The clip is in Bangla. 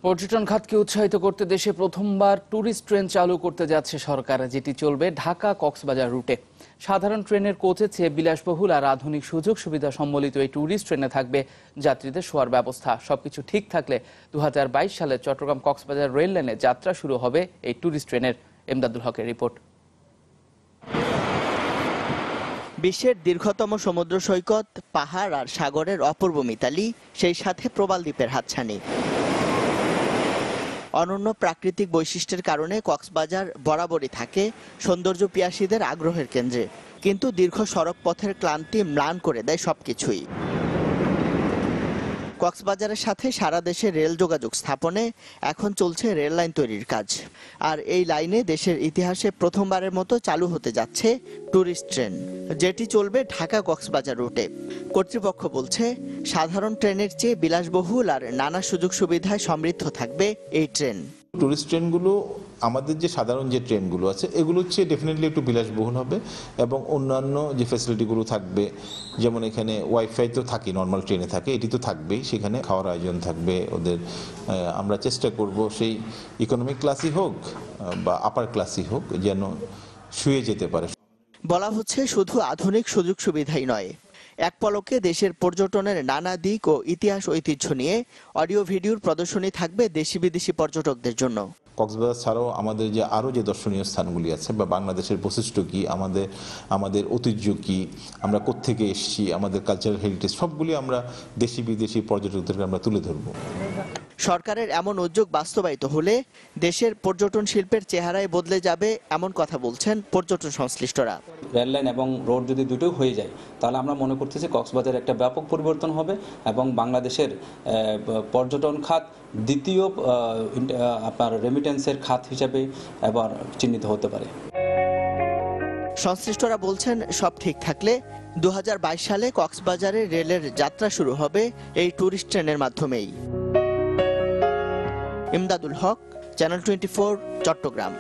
পর্যটন খাতকে উৎসাহিত করতে দেশে প্রথমবার ট্যুরিস্ট ট্রেন চালু করতে যাচ্ছে সরকার, যেটি চলবে ঢাকা কক্সবাজার রুটে। সাধারণ ট্রেনের কোচের চেয়ে বিলাসবহুল আর আধুনিক সুযোগ সুবিধা সম্বলিত এই ট্যুরিস্ট ট্রেনে থাকবে যাত্রীদের শোয়ার ব্যবস্থা। সবকিছু ঠিক থাকলে 2022 সালে চট্টগ্রাম কক্সবাজার রেল লাইনে যাত্রা শুরু হবে এই ট্যুরিস্ট ট্রেনের। এমদাদুল হকের রিপোর্ট। বিশ্বের দীর্ঘতম সমুদ্র সৈকত, পাহাড় আর সাগরের অপূর্ব মিতালি, সেই সাথে প্রবাল দ্বীপের হাতছানি। অনন্য প্রাকৃতিক বৈশিষ্ট্যের কারণে কক্সবাজার বরাবরই থাকে সৌন্দর্য পিয়াসীদের আগ্রহের কেন্দ্রে। কিন্তু দীর্ঘ সড়ক পথের ক্লান্তি ম্লান করে দেয় সবকিছুই। কক্সবাজারের সাথে সারা দেশে রেল যোগাযোগ স্থাপনে এখন চলছে রেল লাইন তৈরির কাজ। আর এই লাইনে দেশের ইতিহাসে প্রথমবারের মতো চালু হতে যাচ্ছে ট্যুরিস্ট ট্রেন, যেটি চলবে ঢাকা কক্সবাজার রুটে। কর্তৃপক্ষ বলছে, সাধারণ ট্রেনের চেয়ে বিলাসবহুল আর নানা সুযোগ সুবিধায় সমৃদ্ধ থাকবে এই ট্রেন। টুরিস্ট ট্রেনগুলো আমাদের যে সাধারণ যে ট্রেনগুলো আছে এগুলোর চেয়ে ডেফিনেটলি একটু বিলাসবহুল হবে এবং অন্যান্য যে ফ্যাসিলিটিগুলো থাকবে, যেমন এখানে ওয়াইফাই তো থাকে, নর্মাল ট্রেনে থাকে, এটি তো থাকবেই। সেখানে খাওয়ার আয়োজন থাকবে ওদের। আমরা চেষ্টা করব সেই ইকোনমিক ক্লাসই হোক বা আপার ক্লাসই হোক যেন শুয়ে যেতে পারে। বলা হচ্ছে শুধু আধুনিক সুযোগ সুবিধাই নয়, এক পলকে দেশের পর্যটনের নানা দিক ও ইতিহাস ঐতিহ্য নিয়ে অডিও ভিডিওর প্রদর্শনী থাকবে দেশি বিদেশি পর্যটকদের জন্য। কক্সবাজার ছাড়াও আমাদের যে আরও যে দর্শনীয় স্থানগুলি আছে বা বাংলাদেশের বৈশিষ্ট্য কী, আমাদের ঐতিহ্য কী, আমরা কোত্থেকে এসেছি, আমাদের কালচারাল হেরিটেজ, সবগুলি আমরা দেশি বিদেশি পর্যটকদেরকে আমরা তুলে ধরব। সরকারের এমন উদ্যোগ বাস্তবায়িত হলে দেশের পর্যটন শিল্পের চেহারায় বদলে যাবে, এমন কথা বলছেন পর্যটন সংশ্লিষ্টরা। রেল লাইন এবং রোড যদি দুটোই হয়ে যায় তাহলে আমরা মনে করতেছি কক্সবাজারে একটা ব্যাপক পরিবর্তন হবে এবং বাংলাদেশের পর্যটন খাত দ্বিতীয় আপনার রেমিটেন্সের খাত হিসেবে এবার চিহ্নিত হতে পারে। সংশ্লিষ্টরা বলছেন, সব ঠিক থাকলে 2022 সালে কক্সবাজারে রেলের যাত্রা শুরু হবে এই ট্যুরিস্ট ট্রেনের মাধ্যমেই। ইমদাদুল হক, চ্যানেল 24, চট্টগ্রাম।